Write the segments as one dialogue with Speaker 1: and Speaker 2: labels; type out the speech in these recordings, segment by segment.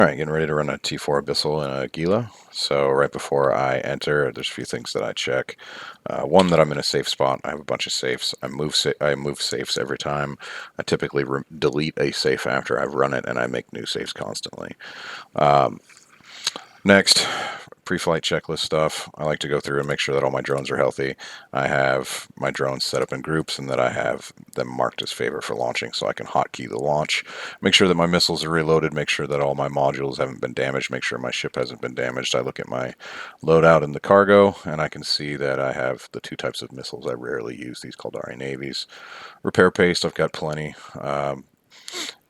Speaker 1: Alright, getting ready to run a T4 Abyssal and a Gila. So right before I enter, there's a few things that I check. One, that I'm in a safe spot. I have a bunch of safes. I move safes every time. I typically delete a safe after I've run it, and I make new safes constantly. Next, pre-flight checklist stuff. I like to go through and make sure that all my drones are healthy. I have my drones set up in groups and that I have them marked as favor for launching so I can hotkey the launch. Make sure that my missiles are reloaded, make sure that all my modules haven't been damaged, make sure my ship hasn't been damaged. I look at my loadout in the cargo and I can see that I have the two types of missiles I rarely use, these called RA Navies. Repair paste, I've got plenty.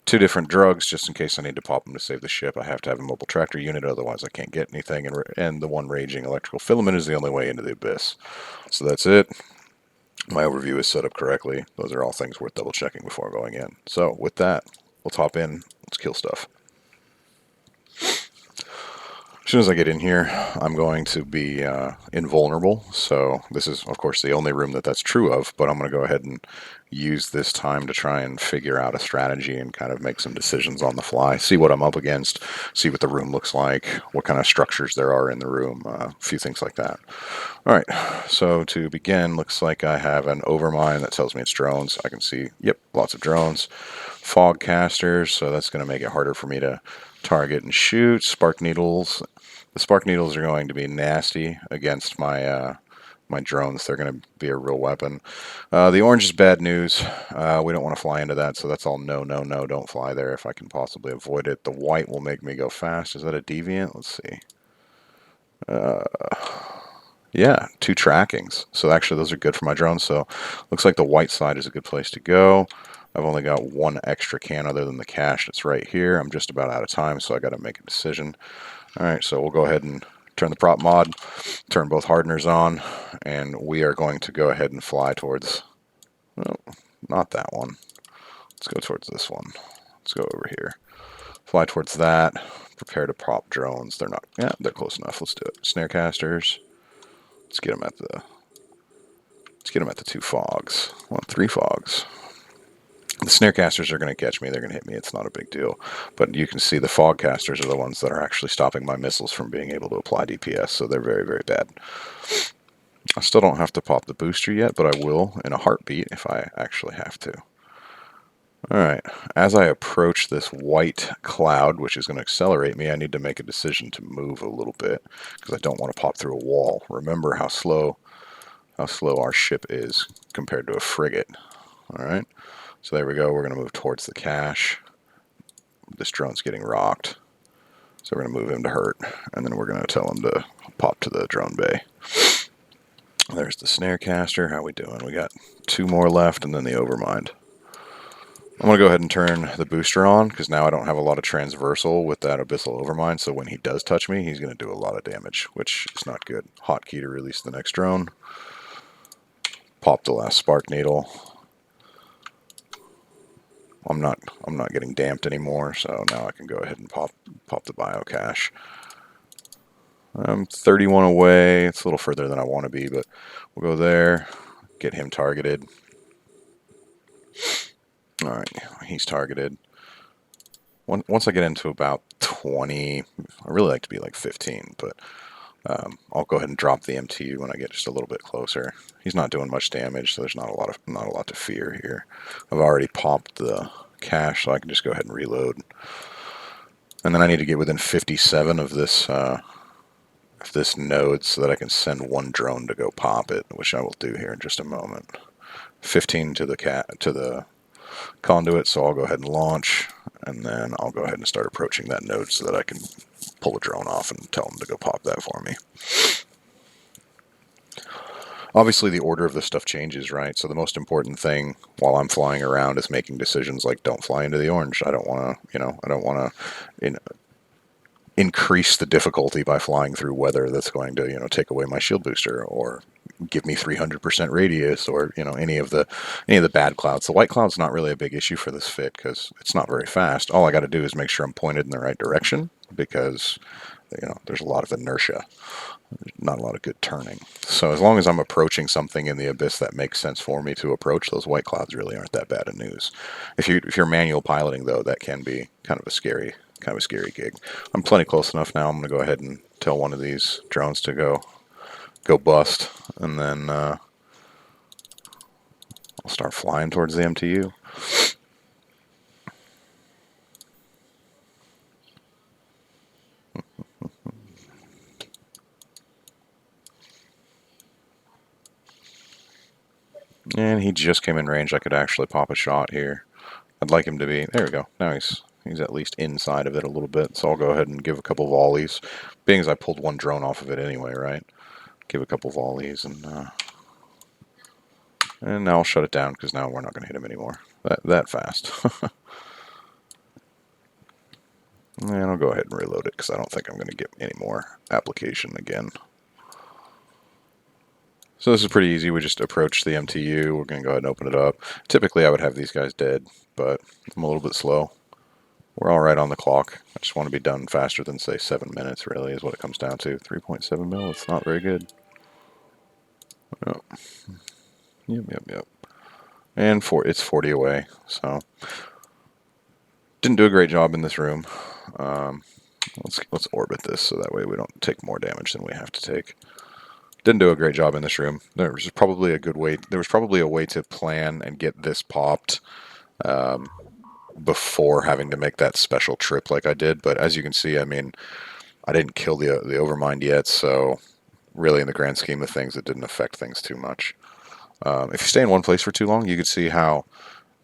Speaker 1: Two different drugs just in case I need to pop them to save the ship. I have to have a mobile tractor unit, otherwise I can't get anything, and the one raging electrical filament is the only way into the abyss. So that's it. My overview is set up correctly. Those are all things worth double checking before going in. So with that, let's hop in, let's kill stuff. As soon as I get in here, I'm going to be invulnerable. So this is, of course, the only room that that's true of, but I'm going to go ahead and use this time to try and figure out a strategy and kind of make some decisions on the fly, see what I'm up against, see what the room looks like, what kind of structures there are in the room, a few things like that. All right, so to begin, looks like I have an overmine that tells me it's drones. I can see, yep, lots of drones. Fog casters, so that's going to make it harder for me to target and shoot. Spark needles. The spark needles are going to be nasty against my my drones. They're going to be a real weapon. The orange is bad news. We don't want to fly into that, so that's all no, no, no. Don't fly there if I can possibly avoid it. The white will make me go fast. Is that a deviant? Let's see. Yeah, 2 trackings. So actually those are good for my drones. So looks like the white side is a good place to go. I've only got 1 extra can other than the cache that's right here. I'm just about out of time, so I got to make a decision. All right, so we'll go ahead and turn the prop mod, turn both hardeners on, and we are going to go ahead and fly towards, well, not that one. Let's go towards this one. Let's go over here. Fly towards that. Prepare to pop drones. They're not, yeah, they're close enough. Let's do it. Snare casters. Let's get them at the 2 fogs. Well, 3 fogs. The snare casters are going to catch me. They're going to hit me. It's not a big deal. But you can see the fog casters are the ones that are actually stopping my missiles from being able to apply DPS, so they're very, very bad. I still don't have to pop the booster yet, but I will in a heartbeat if I actually have to. Alright, as I approach this white cloud, which is going to accelerate me, I need to make a decision to move a little bit, because I don't want to pop through a wall. Remember how slow our ship is compared to a frigate. Alright, so there we go. We're going to move towards the cache. This drone's getting rocked, so we're going to move him to hurt, and then we're going to tell him to pop to the drone bay. There's the snare caster. How we doing? We got 2 more left, and then the overmind. I'm going to go ahead and turn the booster on, because now I don't have a lot of transversal with that Abyssal Overmind, so when he does touch me, he's going to do a lot of damage, which is not good. Hotkey to release the next drone. Pop the last spark needle. I'm not getting damped anymore, so now I can go ahead and pop the biocache. I'm 31 away. It's a little further than I want to be, but we'll go there, get him targeted. Alright, he's targeted. Once I get into about 20, I really like to be like 15, but I'll go ahead and drop the MT when I get just a little bit closer. He's not doing much damage, so there's not a lot to fear here. I've already popped the cache, so I can just go ahead and reload. And then I need to get within 57 of this node so that I can send 1 drone to go pop it, which I will do here in just a moment. 15 to the conduit, so I'll go ahead and launch, and then I'll go ahead and start approaching that node so that I can pull a drone off and tell them to go pop that for me. Obviously, the order of this stuff changes, right? So the most important thing while I'm flying around is making decisions like don't fly into the orange. I don't want to, increase the difficulty by flying through weather that's going to, take away my shield booster or give me 300% radius or, any of the bad clouds. The white cloud's not really a big issue for this fit because it's not very fast. All I got to do is make sure I'm pointed in the right direction because, there's a lot of inertia. Not a lot of good turning. So as long as I'm approaching something in the abyss that makes sense for me to approach, those white clouds really aren't that bad of news. If you're manual piloting, though, that can be kind of a scary kind of a scary gig. I'm plenty close enough now. I'm going to go ahead and tell one of these drones to go bust, and then I'll start flying towards the MTU. And he just came in range. I could actually pop a shot here. I'd like him to be... There we go. Now he's at least inside of it a little bit. So I'll go ahead and give a couple volleys. Being as I pulled one drone off of it anyway, right? Give a couple volleys and now I'll shut it down because now we're not going to hit him anymore. That fast. And I'll go ahead and reload it because I don't think I'm going to get any more application again. So this is pretty easy. We just approach the MTU. We're going to go ahead and open it up. Typically I would have these guys dead, but I'm a little bit slow. We're all right on the clock. I just want to be done faster than, say, 7 minutes, really, is what it comes down to. 3.7 mil, it's not very good. Oh. Yep. And it's 40 away, so... Didn't do a great job in this room. Let's orbit this so that way we don't take more damage than we have to take. Didn't do a great job in this room. There was probably a way to plan and get this popped before having to make that special trip like I did. But as you can see, I mean, I didn't kill the overmind yet, so really in the grand scheme of things, it didn't affect things too much. If you stay in one place for too long, you could see how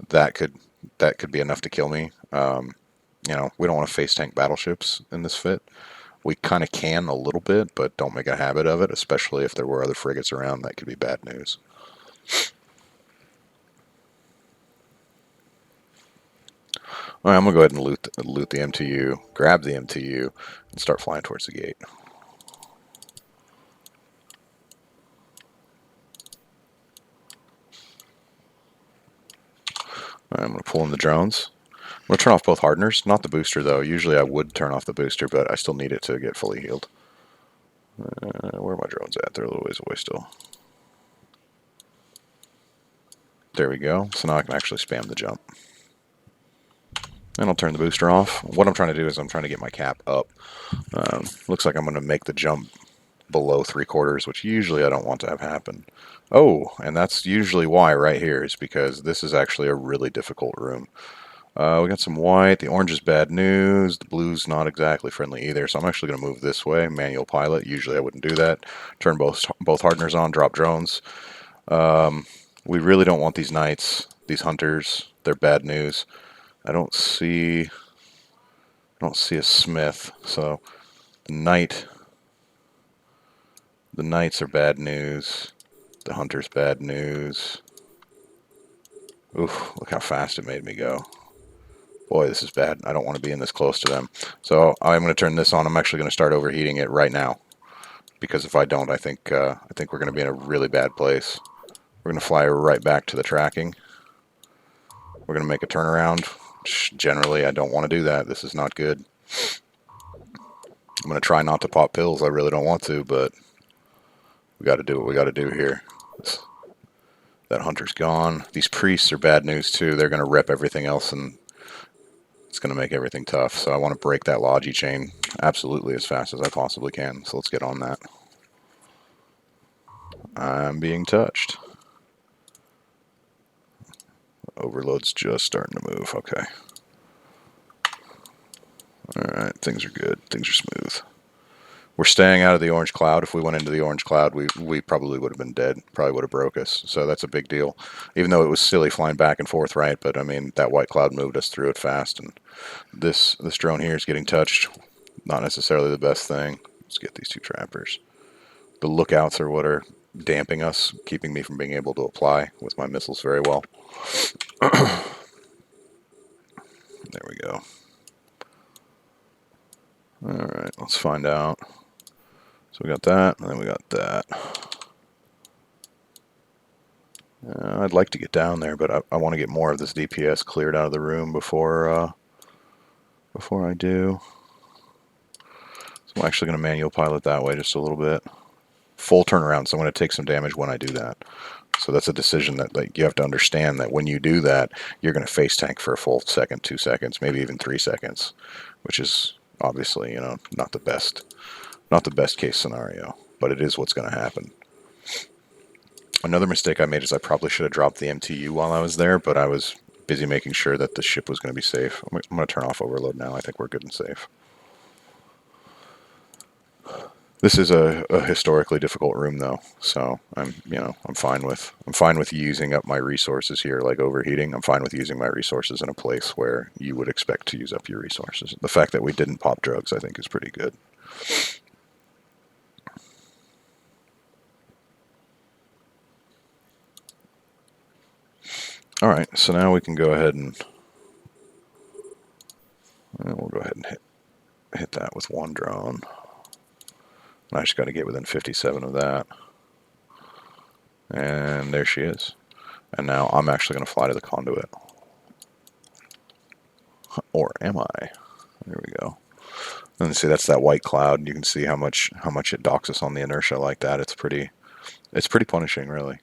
Speaker 1: that could be enough to kill me. You know, we don't want to face tank battleships in this fit. We kind of can a little bit, but don't make a habit of it, especially if there were other frigates around. That could be bad news. All right, I'm going to go ahead and loot the MTU, grab the MTU, and start flying towards the gate. All right, I'm going to pull in the drones. I'm going to turn off both hardeners, not the booster though. Usually I would turn off the booster, but I still need it to get fully healed. Where are my drones at? They're a little ways away still. There we go. So now I can actually spam the jump. And I'll turn the booster off. What I'm trying to do is I'm trying to get my cap up. Looks like I'm going to make the jump below 3/4, which usually I don't want to have happen. Oh, and that's usually why right here is because this is actually a really difficult room. We got some white. The orange is bad news. The blue's not exactly friendly either. So I'm actually going to move this way. Manual pilot. Usually I wouldn't do that. Turn both hardeners on. Drop drones. We really don't want these knights. These hunters. They're bad news. I don't see a smith. So the knights are bad news. The hunter's bad news. Oof! Look how fast it made me go. Boy, this is bad. I don't want to be in this close to them. So I'm going to turn this on. I'm actually going to start overheating it right now. Because if I don't, I think we're going to be in a really bad place. We're going to fly right back to the tracking. We're going to make a turnaround. Generally, I don't want to do that. This is not good. I'm going to try not to pop pills. I really don't want to, but we got to do what we got to do here. That hunter's gone. These priests are bad news too. They're going to rep everything else and it's going to make everything tough. So I want to break that logi chain absolutely as fast as I possibly can. So let's get on that. I'm being touched. Overload's just starting to move. Okay. Alright, things are good. Things are smooth. We're staying out of the orange cloud. If we went into the orange cloud, we probably would have been dead. Probably would have broke us. So that's a big deal. Even though it was silly flying back and forth, right? But I mean, that white cloud moved us through it fast. And this drone here is getting touched. Not necessarily the best thing. Let's get these two trappers. The lookouts are what are damping us, keeping me from being able to apply with my missiles very well. There we go. Alright, let's find out. So we got that, and then we got that. I'd like to get down there, but I want to get more of this DPS cleared out of the room before I do. So I'm actually going to manual pilot that way just a little bit. Full turnaround, so I'm going to take some damage when I do that. So that's a decision that like you have to understand that when you do that, you're going to face tank for a full second, 2 seconds, maybe even 3 seconds, which is obviously, you know, not the best case scenario, but it is what's going to happen. Another mistake I made is I probably should have dropped the MTU while I was there, but I was busy making sure that the ship was going to be safe. I'm going to turn off overload now. I think we're good and safe. This is a historically difficult room though, so I'm fine with using up my resources here, like overheating. I'm fine with using my resources in a place where you would expect to use up your resources. The fact that we didn't pop drugs, I think, is pretty good. All right, so now we can go ahead and we'll go ahead and hit that with one drone. I just got to get within 57 of that. And there she is. And now I'm actually going to fly to the conduit. Or am I? There we go. And see, that's that white cloud. You can see how much it docks us on the inertia like that. It's pretty punishing, really.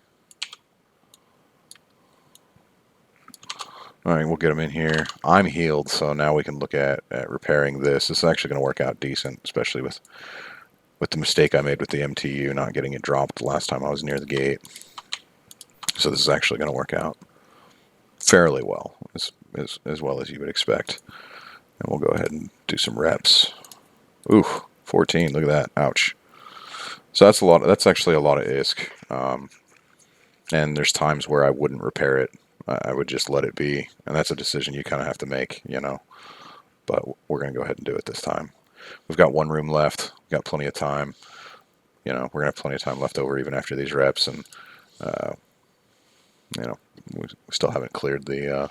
Speaker 1: All right, we'll get them in here. I'm healed, so now we can look at repairing this. This is actually going to work out decent, especially with the mistake I made with the MTU, not getting it dropped last time I was near the gate. So this is actually going to work out fairly well, as well as you would expect. And we'll go ahead and do some reps. Ooh, 14. Look at that. Ouch. So that's a lot. That's actually a lot of ISK. And there's times where I wouldn't repair it. I would just let it be, and that's a decision you kind of have to make, you know. But we're going to go ahead and do it this time. We've got one room left. We've got plenty of time. You know, we're going to have plenty of time left over even after these reps, and you know, we still haven't cleared the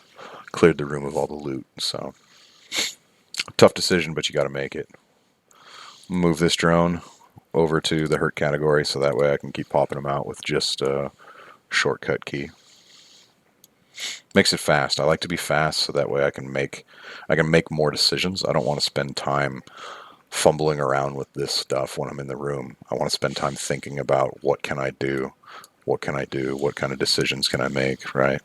Speaker 1: room of all the loot. So tough decision, but you got to make it. Move this drone over to the hurt category, so that way I can keep popping them out with just a shortcut key. Makes it fast. I like to be fast, so that way I can make more decisions. I don't want to spend time fumbling around with this stuff when I'm in the room. I want to spend time thinking about what can I do, what kind of decisions can I make, right?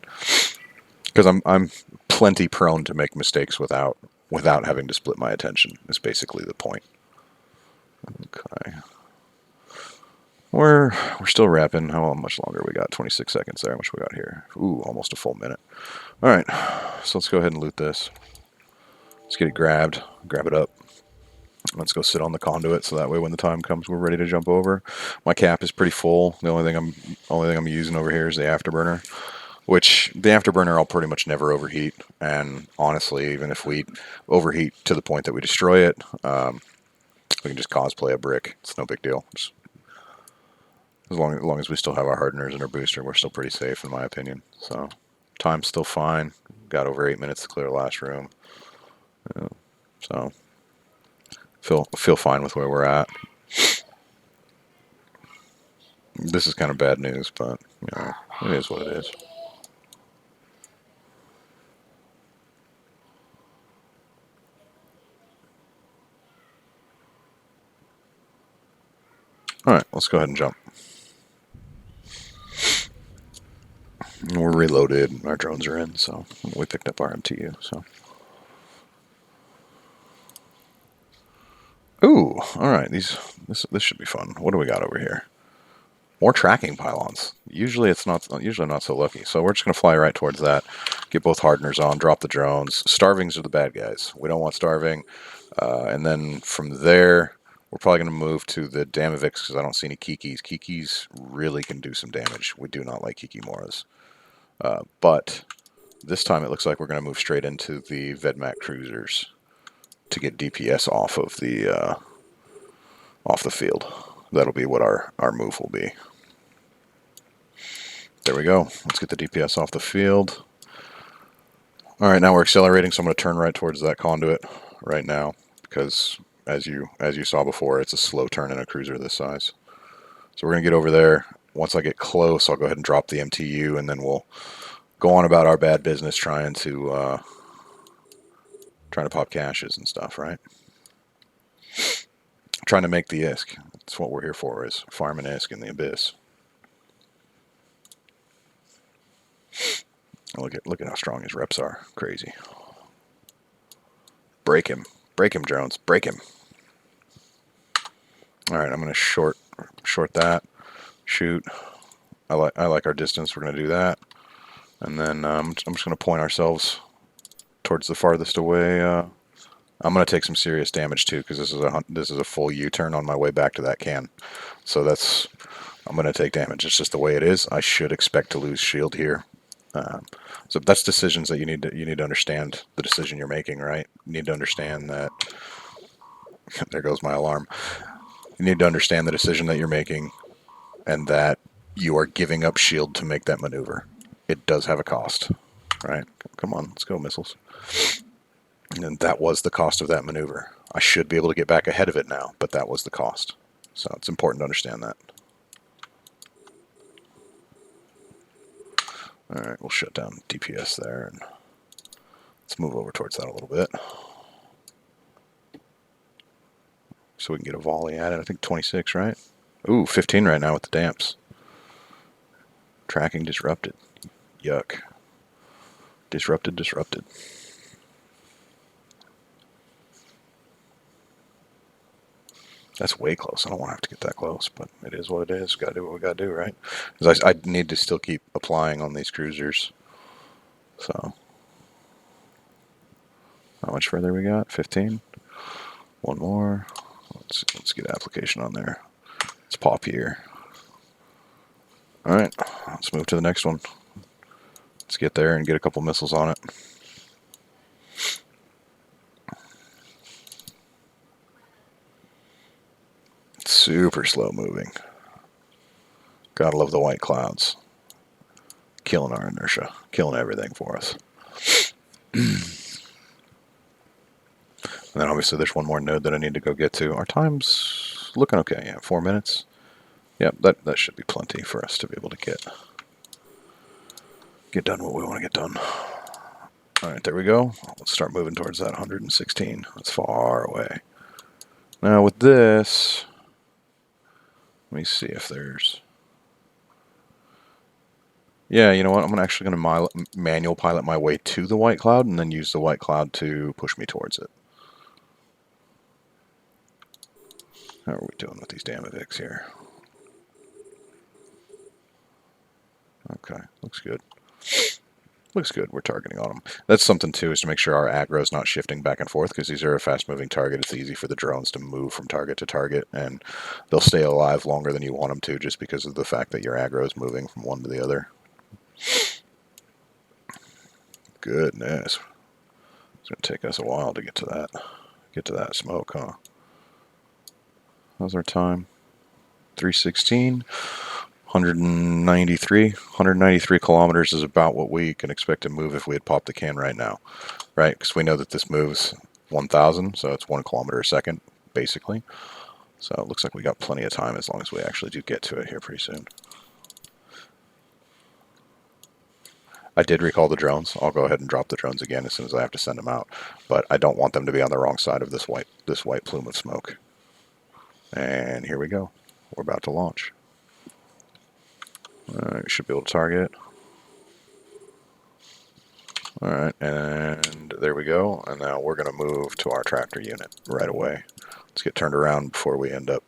Speaker 1: Because I'm plenty prone to make mistakes without having to split my attention. Is basically the point. Okay. We're still wrapping. How much longer we got? 26 seconds there. How much we got here? Ooh, almost a full minute. All right, so let's go ahead and loot this. Let's get it grabbed. Grab it up. Let's go sit on the conduit, so that way when the time comes, we're ready to jump over. My cap is pretty full. The only thing I'm using over here is the afterburner, which the afterburner I'll pretty much never overheat. And honestly, even if we overheat to the point that we destroy it, we can just cosplay a brick. It's no big deal. Just, as long as we still have our hardeners and our booster, we're still pretty safe, in my opinion. So time's still fine. Got over 8 minutes to clear the last room. So feel fine with where we're at. This is kind of bad news, but you know, it is what it is. All right, let's go ahead and jump. We're reloaded. Our drones are in, so we picked up our MTU. So, ooh, all right. This should be fun. What do we got over here? More tracking pylons. Usually not so lucky. So we're just gonna fly right towards that. Get both hardeners on. Drop the drones. Starvings are the bad guys. We don't want starving. And then from there, we're probably going to move to the Damavix because I don't see any Kikis. Kikis really can do some damage. We do not like Kikimoras. But this time it looks like we're going to move straight into the Vedmak cruisers to get DPS off of the field. That'll be what our move will be. There we go. Let's get the DPS off the field. All right, now we're accelerating, so I'm going to turn right towards that conduit right now because, as you saw before, it's a slow turn in a cruiser this size. So we're going to get over there. Once I get close, I'll go ahead and drop the MTU, and then we'll go on about our bad business trying to pop caches and stuff, right? Trying to make the ISK. That's what we're here for, is farming ISK in the Abyss. Look at how strong his reps are. Crazy. Break him, drones, break him. All right, I'm gonna short that. Shoot. I like our distance. We're gonna do that, and then I'm just gonna point ourselves towards the farthest away. I'm gonna take some serious damage too, because this is a full U-turn on my way back to that can. So I'm gonna take damage. It's just the way it is. I should expect to lose shield here. So that's decisions that you need to understand the decision you're making, right? You need to understand that. There goes my alarm. You need to understand the decision that you're making, and that you are giving up shield to make that maneuver. It does have a cost, right? Come on, let's go, missiles. And that was the cost of that maneuver. I should be able to get back ahead of it now, but that was the cost. So it's important to understand that. All right, we'll shut down DPS there, and let's move over towards that a little bit. So we can get a volley at it. I think 26, right? Ooh, 15 right now with the damps. Tracking disrupted. Yuck. Disrupted. That's way close. I don't want to have to get that close, but it is what it is. Got to do what we got to do, right? Because I need to still keep applying on these cruisers. So, how much further we got? 15. One more. Let's get application on there. Let's pop here. All right, let's move to the next one. Let's get there and get a couple missiles on it. Super slow moving. Gotta love the white clouds. Killing our inertia. Killing everything for us. And then obviously there's one more node that I need to go get to. Our time's looking okay. Yeah, 4 minutes. Yep, that should be plenty for us to be able to get done what we want to get done. All right, there we go. Let's start moving towards that 116. That's far away. Now with this, let me see if there's... Yeah, you know what? I'm actually going to manual pilot my way to the white cloud and then use the white cloud to push me towards it. How are we doing with these damn evics here? Okay, looks good. Looks good. We're targeting on them. That's something too, is to make sure our aggro is not shifting back and forth, because these are a fast-moving target. It's easy for the drones to move from target to target, and they'll stay alive longer than you want them to, just because of the fact that your aggro is moving from one to the other. Goodness, it's gonna take us a while to get to that smoke, huh? How's our time? 3:16. 193 kilometers is about what we can expect to move if we had popped the can right now, right? Because we know that this moves 1,000, so it's 1 kilometer a second, basically. So it looks like we got plenty of time as long as we actually do get to it here pretty soon. I did recall the drones. I'll go ahead and drop the drones again as soon as I have to send them out, but I don't want them to be on the wrong side of this white plume of smoke. And here we go. We're about to launch. We should be able to target. All right, and there we go. And now we're going to move to our tractor unit right away. Let's get turned around before we end up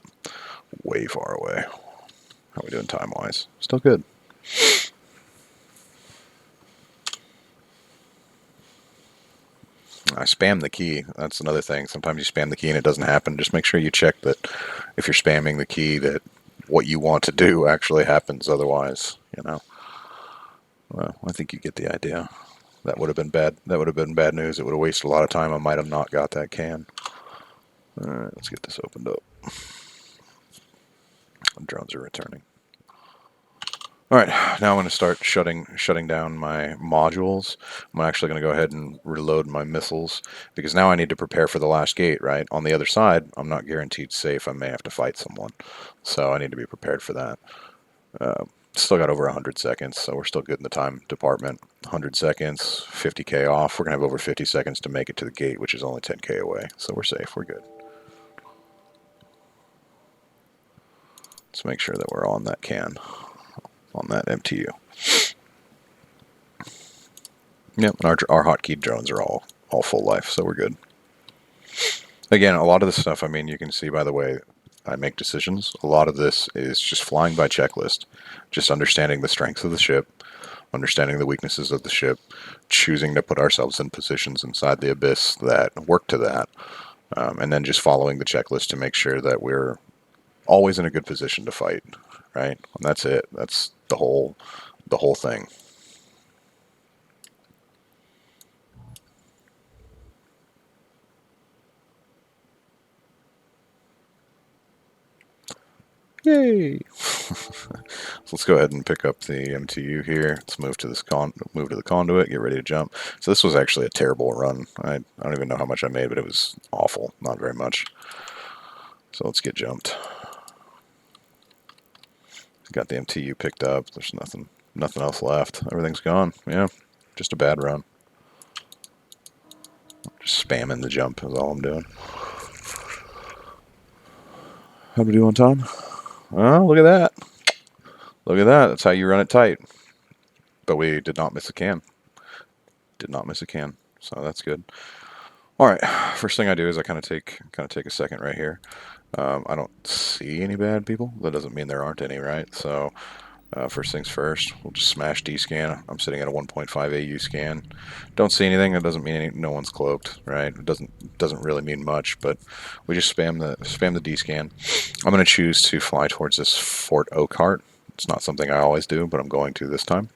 Speaker 1: way far away. How are we doing time-wise? Still good. I spam the key. That's another thing. Sometimes you spam the key and it doesn't happen. Just make sure you check that if you're spamming the key that what you want to do actually happens. Otherwise, you know. Well, I think you get the idea. That would have been bad. That would have been bad news. It would have wasted a lot of time. I might have not got that can. All right, let's get this opened up. The drones are returning. All right, now I'm going to start shutting down my modules. I'm actually going to go ahead and reload my missiles, because now I need to prepare for the last gate, right? On the other side, I'm not guaranteed safe. I may have to fight someone, so I need to be prepared for that. Still got over 100 seconds, so we're still good in the time department. 100 seconds, 50k off. We're going to have over 50 seconds to make it to the gate, which is only 10k away, so we're safe. We're good. Let's make sure that we're on that can. On that MTU. Yep, and our hotkey drones are all full life, so we're good. Again, a lot of this stuff, I mean, you can see by the way I make decisions. A lot of this is just flying by checklist, just understanding the strengths of the ship, understanding the weaknesses of the ship, choosing to put ourselves in positions inside the abyss that work to that, and then just following the checklist to make sure that we're always in a good position to fight, right? And that's it. That's the whole thing. Yay! So let's go ahead and pick up the MTU here. Let's move to this move to the conduit. Get ready to jump. So this was actually a terrible run. I don't even know how much I made, but it was awful. Not very much. So let's get jumped. Got the MTU picked up. There's nothing else left. Everything's gone. Yeah, just a bad run. Just spamming the jump is all I'm doing. How'd we do on time? Oh, look at that. Look at that. That's how you run it tight. But we did not miss a can. Did not miss a can. So that's good. All right. First thing I do is I kind of take a second right here. I don't see any bad people. That doesn't mean there aren't any, right? So first things first, we'll just smash D-scan. I'm sitting at a 1.5 AU scan. Don't see anything. That doesn't mean no one's cloaked, right? It doesn't really mean much, but we just spam the D-scan. I'm going to choose to fly towards this Fort Oakhart. It's not something I always do, but I'm going to this time.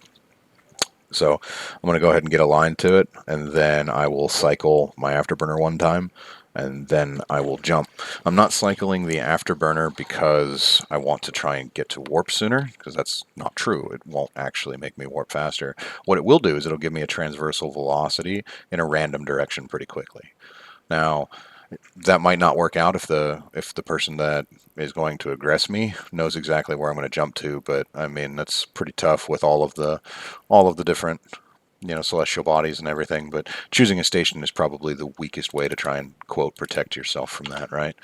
Speaker 1: So I'm going to go ahead and get aligned to it, and then I will cycle my afterburner one time, and then I will jump. I'm not cycling the afterburner because I want to try and get to warp sooner, because that's not true. It won't actually make me warp faster. What it will do is it'll give me a transversal velocity in a random direction pretty quickly. Now, that might not work out if the person that is going to aggress me knows exactly where I'm going to jump to, but I mean that's pretty tough with all of the different celestial bodies and everything. But choosing a station is probably the weakest way to try and quote protect yourself from that, right?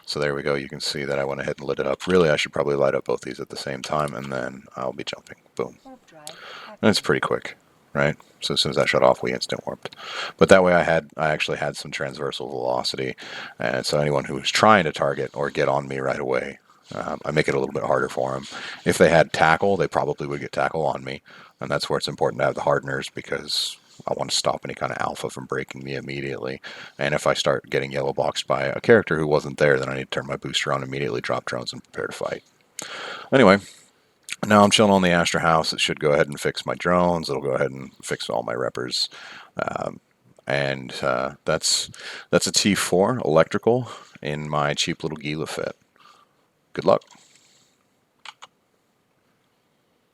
Speaker 1: So there we go. You can see that I went ahead and lit it up. Really, I should probably light up both these at the same time, and then I'll be jumping. Boom. And it's pretty quick, right? So as soon as that shut off, we instant warped. But that way I actually had some transversal velocity, and so anyone who was trying to target or get on me right away, I make it a little bit harder for them. If they had tackle, they probably would get tackle on me, and that's where it's important to have the hardeners, because I want to stop any kind of alpha from breaking me immediately. And if I start getting yellow boxed by a character who wasn't there, then I need to turn my booster on immediately, drop drones, and prepare to fight. Anyway, now I'm chilling on the Astra House. It should go ahead and fix my drones. It'll go ahead and fix all my reppers. And that's a T4 electrical in my cheap little Gila fit. Good luck.